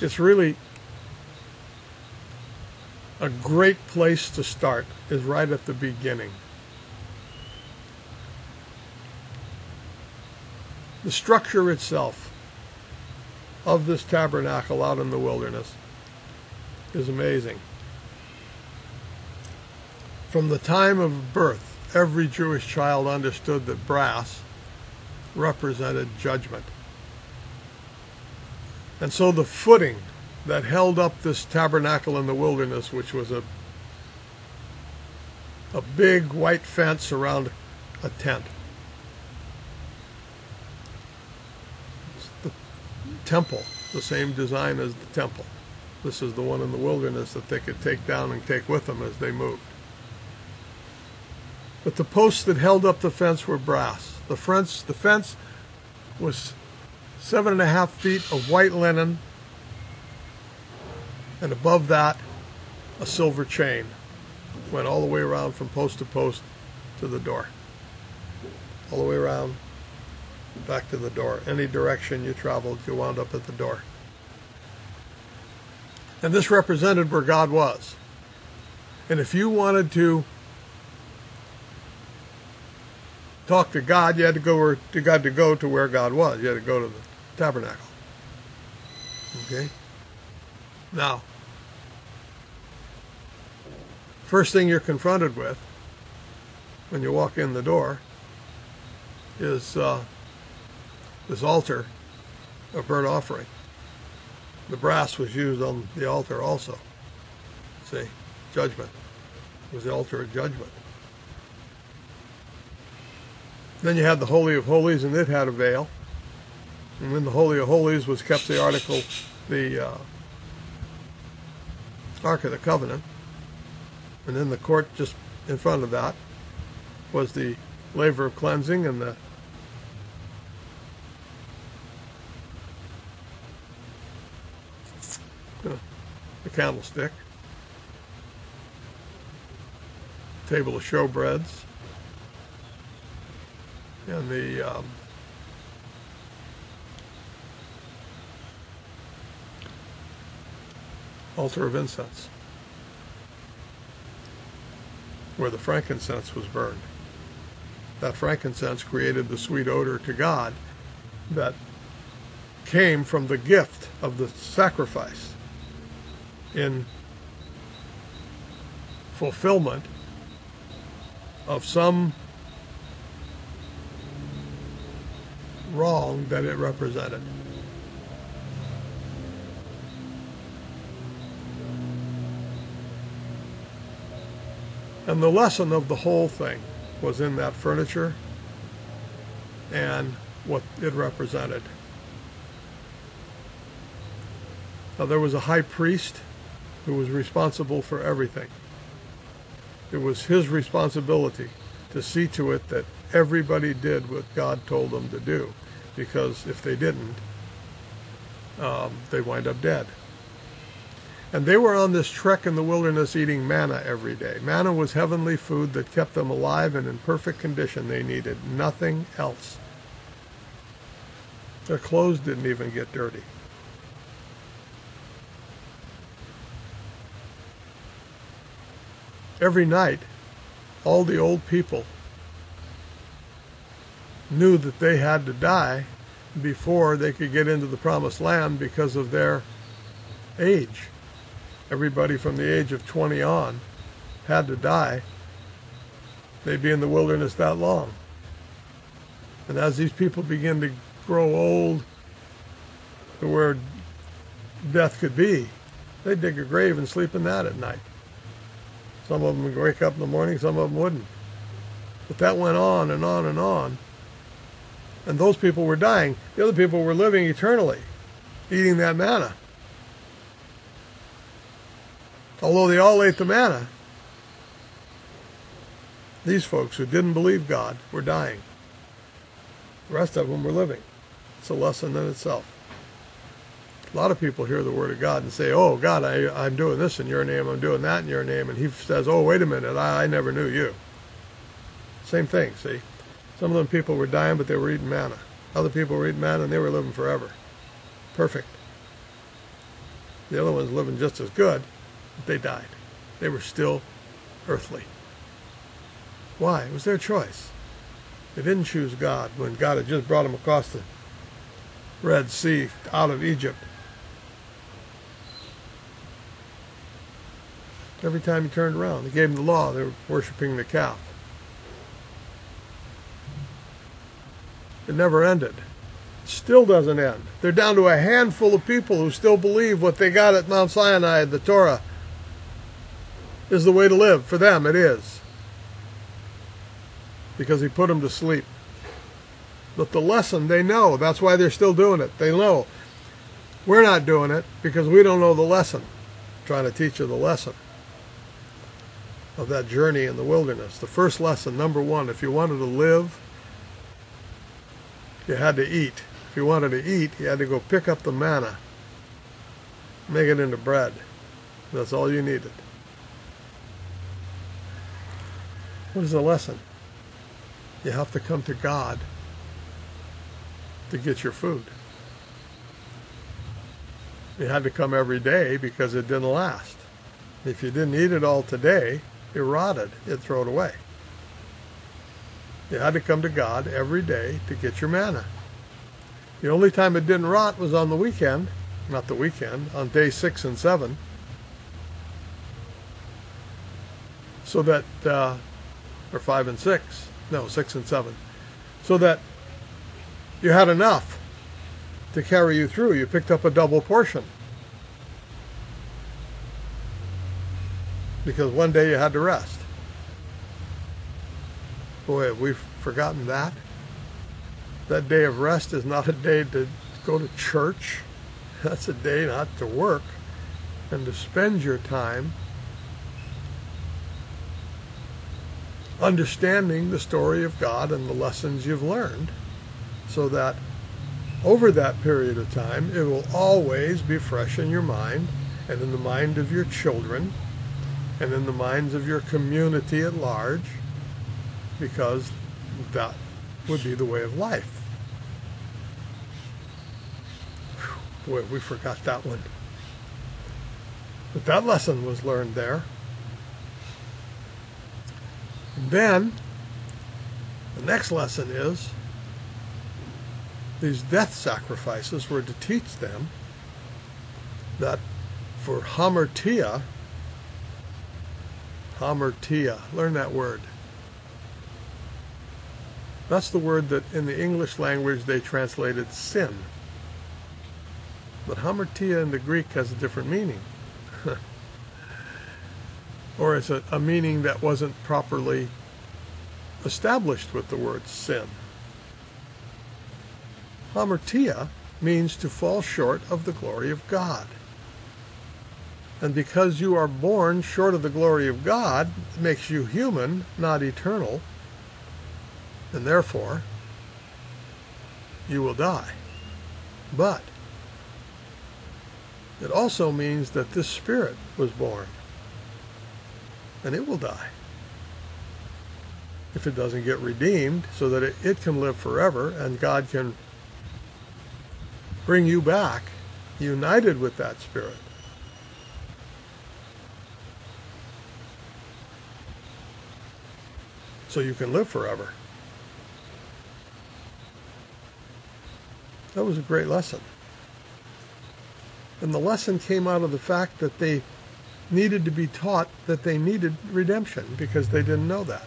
it's really a great place to start is right at the beginning. The structure itself of this tabernacle out in the wilderness is amazing. From the time of birth, every Jewish child understood that brass represented judgment. And so the footing that held up this tabernacle in the wilderness, which was a big white fence around a tent. The temple, the same design as the temple. This is the one in the wilderness that they could take down and take with them as they moved. But the posts that held up the fence were brass. The fence was 7.5 feet of white linen, and above that, a silver chain went all the way around from post to post to the door. All the way around, back to the door. Any direction you traveled, you wound up at the door. And this represented where God was. And if you wanted to talk to God, you had to go to where God was. You had to go to the tabernacle. Okay? Now, first thing you're confronted with when you walk in the door is this altar of burnt offering. The brass was used on the altar also. See, judgment. It was the altar of judgment. Then you had the Holy of Holies, and it had a veil. And in the Holy of Holies was kept the Ark of the Covenant. And in the court just in front of that was the laver of cleansing and the candlestick, table of showbreads, and the altar of incense, where the frankincense was burned. That frankincense created the sweet odor to God that came from the gift of the sacrifice in fulfillment of some wrong that it represented. And the lesson of the whole thing was in that furniture and what it represented. Now, there was a high priest who was responsible for everything. It was his responsibility to see to it that everybody did what God told them to do, because if they didn't, they wind up dead. And they were on this trek in the wilderness eating manna every day. Manna was heavenly food that kept them alive and in perfect condition. They needed nothing else. Their clothes didn't even get dirty. Every night, all the old people knew that they had to die before they could get into the promised land because of their age. Everybody from the age of 20 on had to die. They'd be in the wilderness that long. And as these people begin to grow old to where death could be, they'd dig a grave and sleep in that at night. Some of them would wake up in the morning, some of them wouldn't. But that went on and on and on. And those people were dying. The other people were living eternally, eating that manna. Although they all ate the manna, these folks who didn't believe God were dying. The rest of them were living. It's a lesson in itself. A lot of people hear the word of God and say, oh, God, I'm doing this in your name, I'm doing that in your name. And he says, oh, wait a minute, I never knew you. Same thing, see? Some of them people were dying, but they were eating manna. Other people were eating manna, and they were living forever. Perfect. The other ones living just as good, but they died. They were still earthly. Why? It was their choice. They didn't choose God when God had just brought them across the Red Sea out of Egypt. Every time he turned around, he gave them the law. They were worshiping the calf. It never ended. It still doesn't end. They're down to a handful of people who still believe what they got at Mount Sinai, the Torah, is the way to live. For them, it is. Because he put them to sleep. But the lesson, they know. That's why they're still doing it. They know. We're not doing it because we don't know the lesson. I'm trying to teach you the lesson of that journey in the wilderness. The first lesson, number one, if you wanted to live, you had to eat. If you wanted to eat, you had to go pick up the manna, make it into bread. That's all you needed. What is the lesson? You have to come to God to get your food. You had to come every day because it didn't last. If you didn't eat it all today, it rotted. You'd throw it away. You had to come to God every day to get your manna. The only time it didn't rot was on the weekend. Not the weekend, on day 6 and 7. So that, or 5 and 6. No, 6 and 7. So that you had enough to carry you through. You picked up a double portion. Because one day you had to rest. Boy, have we forgotten that. That day of rest is not a day to go to church. That's a day not to work and to spend your time understanding the story of God and the lessons you've learned, so that over that period of time it will always be fresh in your mind and in the mind of your children and in the minds of your community at large, because that would be the way of life. Boy, we forgot that one. But that lesson was learned there. And then, the next lesson is, these death sacrifices were to teach them that for hamartia, learn that word. That's the word that in the English language they translated sin. But hamartia in the Greek has a different meaning. Or it's a meaning that wasn't properly established with the word sin. Hamartia means to fall short of the glory of God. And because you are born short of the glory of God, it makes you human, not eternal, and therefore you will die. But it also means that this spirit was born, and it will die if it doesn't get redeemed, so that it can live forever and God can bring you back united with that spirit. So you can live forever. That was a great lesson. And the lesson came out of the fact that they needed to be taught that they needed redemption, because they didn't know that.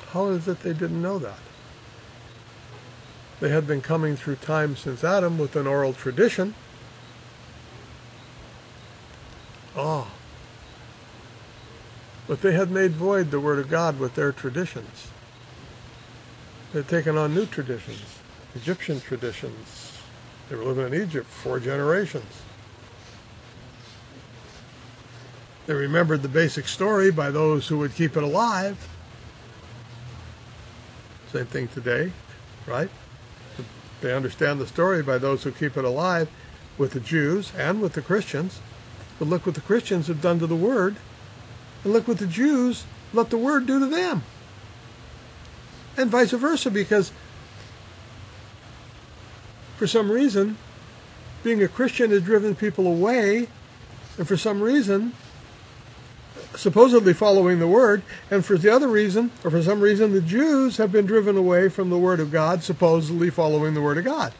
How is it they didn't know that? They had been coming through time since Adam with an oral tradition. But they had made void the Word of God with their traditions. They had taken on new traditions, Egyptian traditions. They were living in Egypt for 4 generations. They remembered the basic story by those who would keep it alive. Same thing today, right? They understand the story by those who keep it alive, with the Jews and with the Christians. But look what the Christians have done to the Word, and look what the Jews let the Word do to them. And vice versa, because for some reason being a Christian has driven people away, and for some reason, supposedly following the Word, and for the other reason, or for some reason, the Jews have been driven away from the Word of God, supposedly following the Word of God.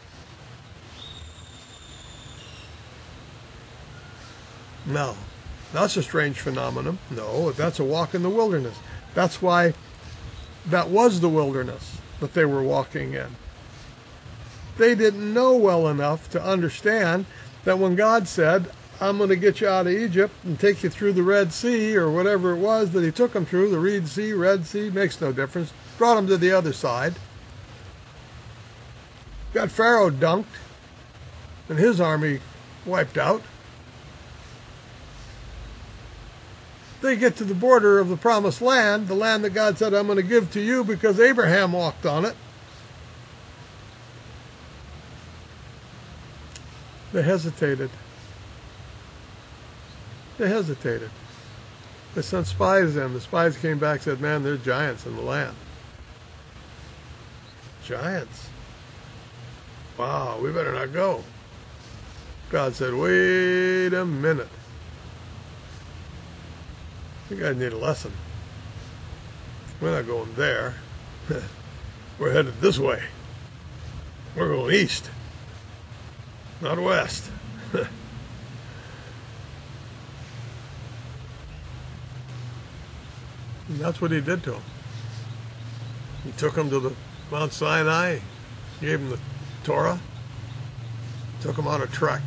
No, that's a strange phenomenon. No, that's a walk in the wilderness. That's why that was the wilderness that they were walking in. They didn't know well enough to understand that when God said, I'm going to get you out of Egypt and take you through the Red Sea, or whatever it was that he took them through, the Red Sea, makes no difference, brought them to the other side. Got Pharaoh dunked and his army wiped out. They get to the border of the promised land, the land that God said, I'm going to give to you because Abraham walked on it. They hesitated. They hesitated. They sent spies in. The spies came back and said, man, there's giants in the land. Giants? Wow, we better not go. God said, wait a minute. You guys need a lesson. We're not going there. We're headed this way. We're going east, not west. And that's what he did to them. He took them to the Mount Sinai, gave them the Torah, took them on a trek.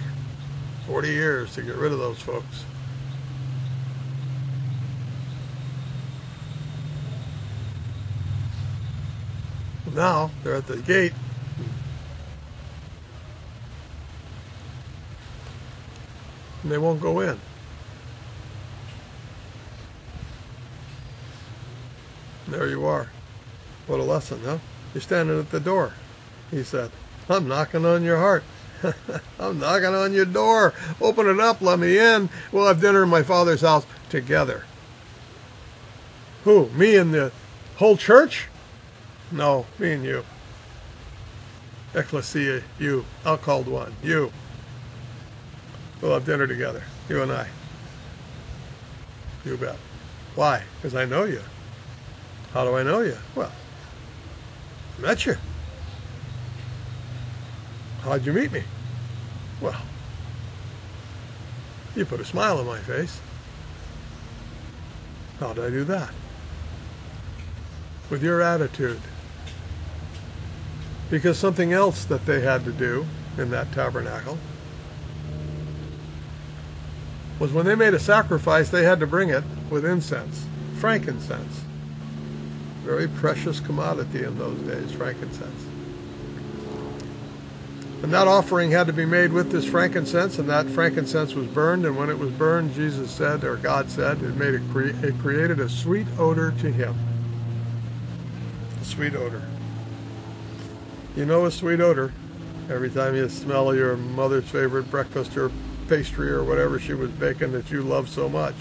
40 years to get rid of those folks. Now they're at the gate. And they won't go in. There you are. What a lesson, huh? You're standing at the door, he said. I'm knocking on your heart. I'm knocking on your door. Open it up, let me in. We'll have dinner in my Father's house together. Who? Me and the whole church? No, me and you. Ecclesia, you. Outcalled one, you. We'll have dinner together, you and I. You bet. Why? Because I know you. How do I know you? Well, I met you. How'd you meet me? Well, you put a smile on my face. How did I do that? With your attitude. Because something else that they had to do in that tabernacle was when they made a sacrifice, they had to bring it with incense, frankincense. Very precious commodity in those days, frankincense. And that offering had to be made with this frankincense, and that frankincense was burned, and when it was burned, Jesus said, or God said, it created a sweet odor to him. A sweet odor. You know a sweet odor every time you smell your mother's favorite breakfast or pastry or whatever she was baking that you love so much.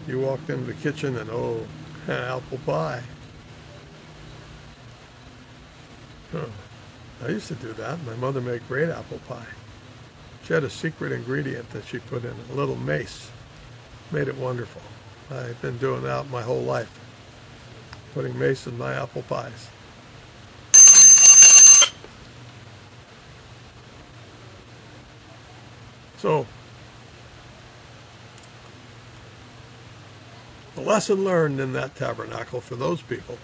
You walked into the kitchen and, oh, apple pie. Huh. I used to do that. My mother made great apple pie. She had a secret ingredient that she put in, a little mace. Made it wonderful. I've been doing that my whole life, putting mace in my apple pies. So, the lesson learned in that tabernacle for those people